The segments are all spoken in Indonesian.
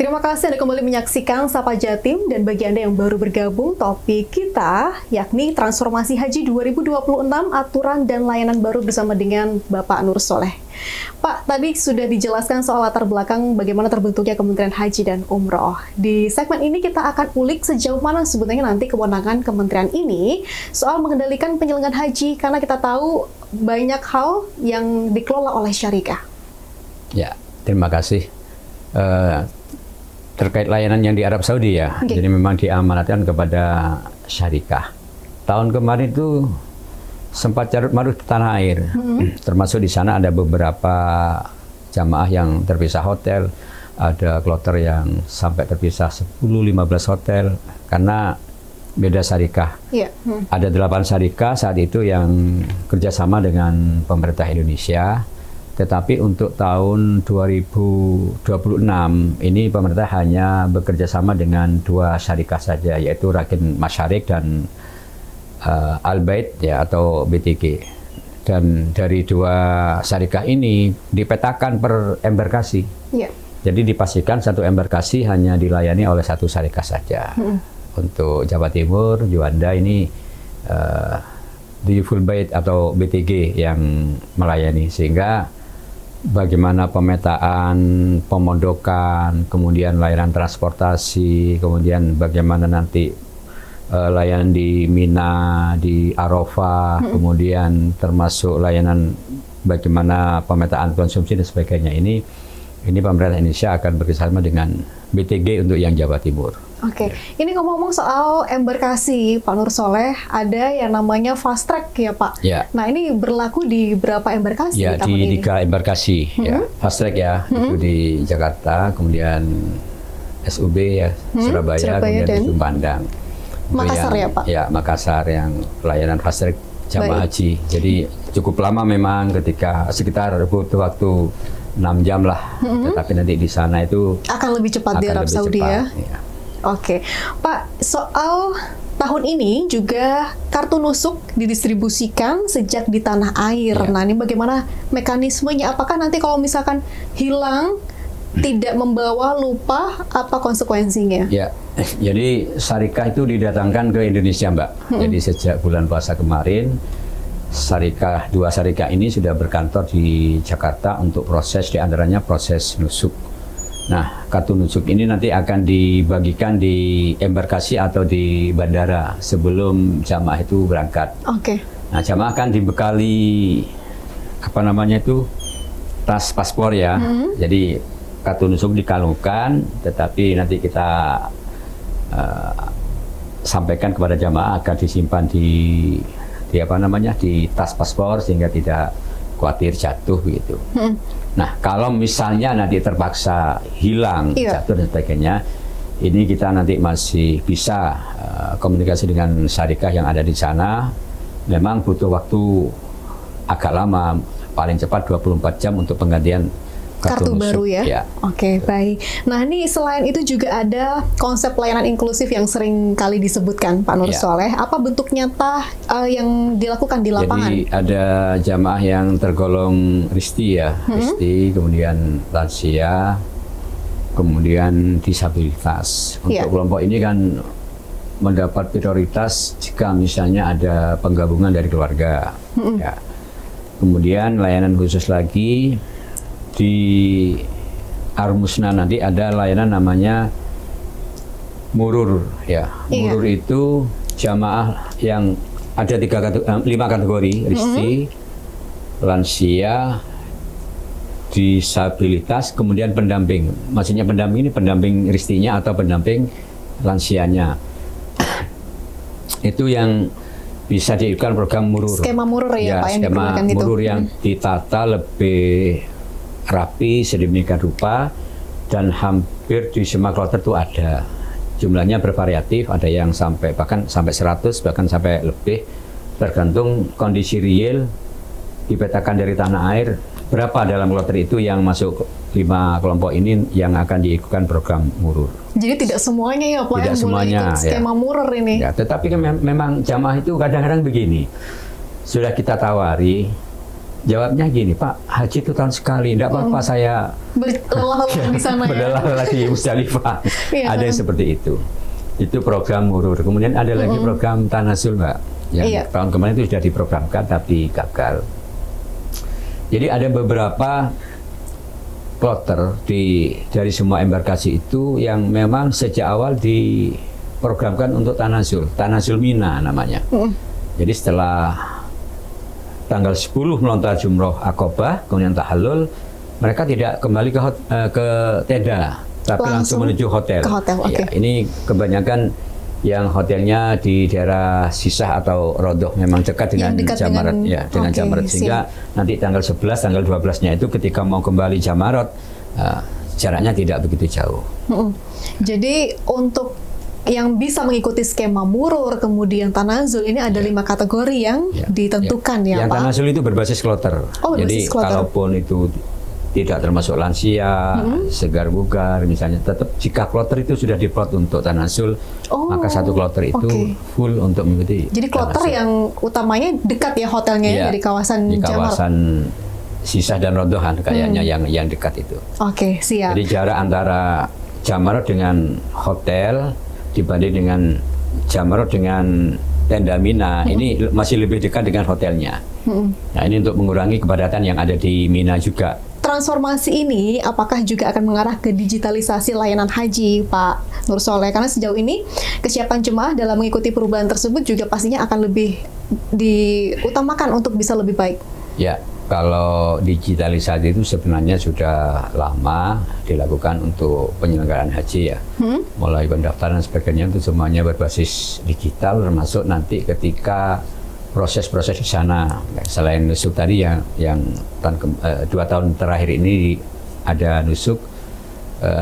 Terima kasih Anda kembali menyaksikan Sapa Jatim, dan bagi Anda yang baru bergabung, topik kita yakni transformasi haji 2026, aturan dan layanan baru bersama dengan Bapak Nur Soleh. Pak, tadi sudah dijelaskan soal latar belakang bagaimana terbentuknya Kementerian Haji dan Umroh. Di segmen ini kita akan ulik sejauh mana sebetulnya nanti kewenangan kementerian ini soal mengendalikan penyelenggaraan haji, karena kita tahu banyak hal yang dikelola oleh syarikah. Ya, terima kasih. Terkait layanan yang di Arab Saudi ya, jadi memang diamanatkan kepada syarikah. Tahun kemarin itu sempat carut marut ke tanah air, termasuk di sana ada beberapa jamaah yang terpisah hotel, ada kloter yang sampai terpisah 10-15 hotel karena beda syarikah. Ada 8 syarikah saat itu yang kerjasama dengan pemerintah Indonesia. Tetapi untuk tahun 2026 ini pemerintah hanya bekerja sama dengan 2 syarikah saja, yaitu Rakin Masyarik dan Al-Bait ya, atau BTG. Dan dari 2 syarikah ini dipetakan per embarkasi. Jadi dipastikan satu embarkasi hanya dilayani oleh 1 syarikah saja. Untuk Jawa Timur, Juanda ini di Full Bait atau BTG yang melayani, sehingga bagaimana pemetaan, pemondokan, kemudian layanan transportasi, kemudian bagaimana nanti layanan di Mina, di Arafah, kemudian termasuk layanan bagaimana pemetaan konsumsi dan sebagainya. Ini pemerintah Indonesia akan bekerjasama dengan BTG untuk yang Jawa Timur. Ini ngomong-ngomong soal embarkasi, Pak Nur Soleh, ada yang namanya fast track ya Pak? Nah, ini berlaku di berapa embarkasi tahun ini? Di 3 embarkasi, ya. Fast track ya, itu di Jakarta, kemudian SUB ya, Surabaya, kemudian di Ujung Pandang. Makassar ya Pak? Ya, Makassar yang pelayanan fast track jamaah haji. Jadi cukup lama memang, ketika sekitar butuh waktu 6 jam lah, tetapi nanti di sana itu akan lebih cepat di Arab Saudi ya? Pak, soal tahun ini juga kartu nusuk didistribusikan sejak di tanah air. Nah, ini bagaimana mekanismenya? Apakah nanti kalau misalkan hilang, tidak membawa, lupa, apa konsekuensinya? Ya, jadi syarikah itu didatangkan ke Indonesia, Mbak. Jadi sejak bulan puasa kemarin, 2 syarikah ini sudah berkantor di Jakarta untuk proses, diantaranya proses nusuk. Nah, kartu nusuk ini nanti akan dibagikan di embarkasi atau di bandara sebelum jamaah itu berangkat. Nah, jamaah akan dibekali tas paspor ya. Jadi kartu nusuk dikalungkan, tetapi nanti kita sampaikan kepada jamaah agar disimpan di tas paspor sehingga tidak khawatir jatuh gitu. Nah, kalau misalnya nanti terpaksa hilang, jatuh dan sebagainya, ini kita nanti masih bisa komunikasi dengan syarikah yang ada di sana. Memang butuh waktu agak lama, paling cepat 24 jam untuk penggantian kartu baru ya? Baik. Nah, ini selain itu juga ada konsep layanan inklusif yang sering kali disebutkan Pak Nur Soleh. Apa bentuk nyata yang dilakukan di lapangan? Jadi ada jamaah yang tergolong risti ya, risti, kemudian lansia, kemudian disabilitas. Untuk kelompok ini kan mendapat prioritas jika misalnya ada penggabungan dari keluarga. Kemudian layanan khusus lagi, di Armusna nanti ada layanan namanya murur ya. Murur itu jamaah yang ada 5 kategori, risti, lansia, disabilitas, kemudian pendamping. Maksudnya pendamping ini pendamping ristinya atau pendamping lansianya. Itu yang bisa diikutkan program murur. Skema murur ya Pak, yang skema murur yang ditata lebih rapi sedemikian rupa, dan hampir di semua kloter itu ada. Jumlahnya bervariatif, ada yang bahkan sampai 100, bahkan sampai lebih, tergantung kondisi real dipetakan dari tanah air berapa dalam kloter itu yang masuk 5 kelompok ini yang akan diikutkan program murur. Jadi tidak semuanya ya Pak yang boleh ikut skema murur ini? Tetapi kan memang jamaah itu kadang-kadang begini, sudah kita tawari, Jawabnya gini, Pak, haji itu tahun sekali, tidak apa-apa saya berlelah di sana ya. berlelah di Musdalifah. Iya. Ada yang seperti itu. Itu program murur. Kemudian ada lagi program tanasul, Mbak. Yang tahun kemarin itu sudah diprogramkan tapi gagal. Jadi ada beberapa kloter dari semua embarkasi itu yang memang sejak awal diprogramkan untuk tanasul Mina namanya. Jadi setelah tanggal 10 melontar jumroh Aqobah, kemudian tahallul, mereka tidak kembali ke tenda, tapi langsung menuju hotel. Ke hotel, oke. Ya, ini kebanyakan yang hotelnya di daerah Sisah atau Rodoh, memang dekat dengan Jamarat, dengan Jamarat, sehingga nanti tanggal 11, tanggal 12-nya itu ketika mau kembali Jamarat, jaraknya tidak begitu jauh. Jadi untuk yang bisa mengikuti skema murur kemudian tanazul ini ada 5 kategori yang ditentukan ya Yang Pak? tanazul itu berbasis kloter. Jadi kalaupun itu tidak termasuk lansia, segar bugar misalnya, tetap jika kloter itu sudah diplot untuk tanazul, maka satu kloter itu full untuk mengikuti. Jadi kloter yang utamanya dekat ya hotelnya ya, dari kawasan di kawasan Sisah dan Rodohan kayaknya yang dekat itu. Oke, siap. Jadi jarak antara Jamarat dengan hotel dibanding dengan Jamarat dengan tenda Mina ini masih lebih dekat dengan hotelnya. Nah, ini untuk mengurangi kepadatan yang ada di Mina juga. Transformasi ini apakah juga akan mengarah ke digitalisasi layanan haji, Pak Nur Soleh? Karena sejauh ini kesiapan jemaah dalam mengikuti perubahan tersebut juga pastinya akan lebih diutamakan untuk bisa lebih baik. Ya, kalau digitalisasi itu sebenarnya sudah lama dilakukan untuk penyelenggaraan haji ya. Mulai pendaftaran dan sebagainya itu semuanya berbasis digital, termasuk nanti ketika proses-proses di sana. Selain nusuk tadi yang 2 tahun terakhir ini ada nusuk,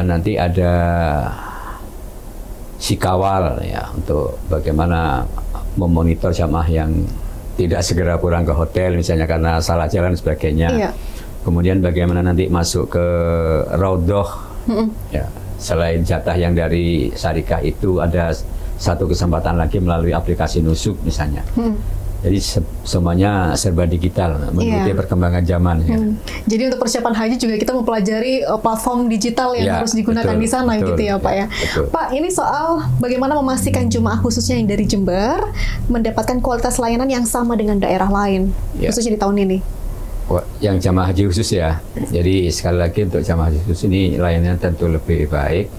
nanti ada sikawal ya untuk bagaimana memonitor jamaah yang tidak segera pulang ke hotel misalnya karena salah jalan dan sebagainya. Kemudian bagaimana nanti masuk ke Raudhoh, ya, selain jatah yang dari syarikah itu ada satu kesempatan lagi melalui aplikasi nusuk misalnya. Jadi semuanya serba digital, mengikuti perkembangan zaman. Ya. Jadi untuk persiapan haji juga kita mempelajari platform digital yang harus digunakan di sana, gitu ya Pak ya. Pak, ini soal bagaimana memastikan jemaah khususnya yang dari Jember mendapatkan kualitas layanan yang sama dengan daerah lain, khususnya di tahun ini. Yang jamaah haji khusus ya. Jadi sekali lagi untuk jamaah haji khusus ini layanannya tentu lebih baik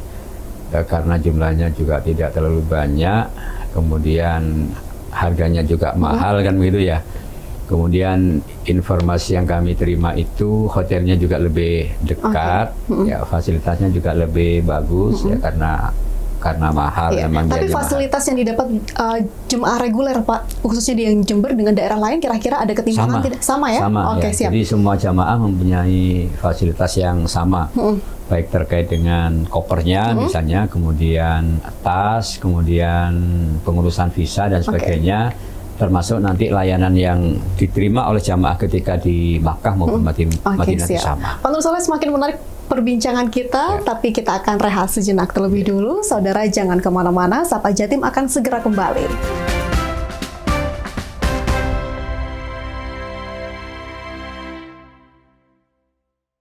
karena jumlahnya juga tidak terlalu banyak. Kemudian harganya juga mahal kan begitu ya. Kemudian informasi yang kami terima itu hotelnya juga lebih dekat, ya fasilitasnya juga lebih bagus ya karena mahal. Tapi fasilitas yang didapat jemaah reguler Pak, khususnya di yang Jember dengan daerah lain kira-kira ada ketimpangan tidak? Sama ya? Sama ya. Siap. Jadi semua jamaah mempunyai fasilitas yang sama. Baik terkait dengan kopernya misalnya, kemudian tas, kemudian pengurusan visa dan sebagainya, termasuk nanti layanan yang diterima oleh jamaah ketika di Makkah maupun Madinah itu sama. Pak Nur Soleh, semakin menarik perbincangan kita, tapi kita akan rehat sejenak terlebih dulu. Saudara jangan kemana-mana, Sapa Jatim akan segera kembali.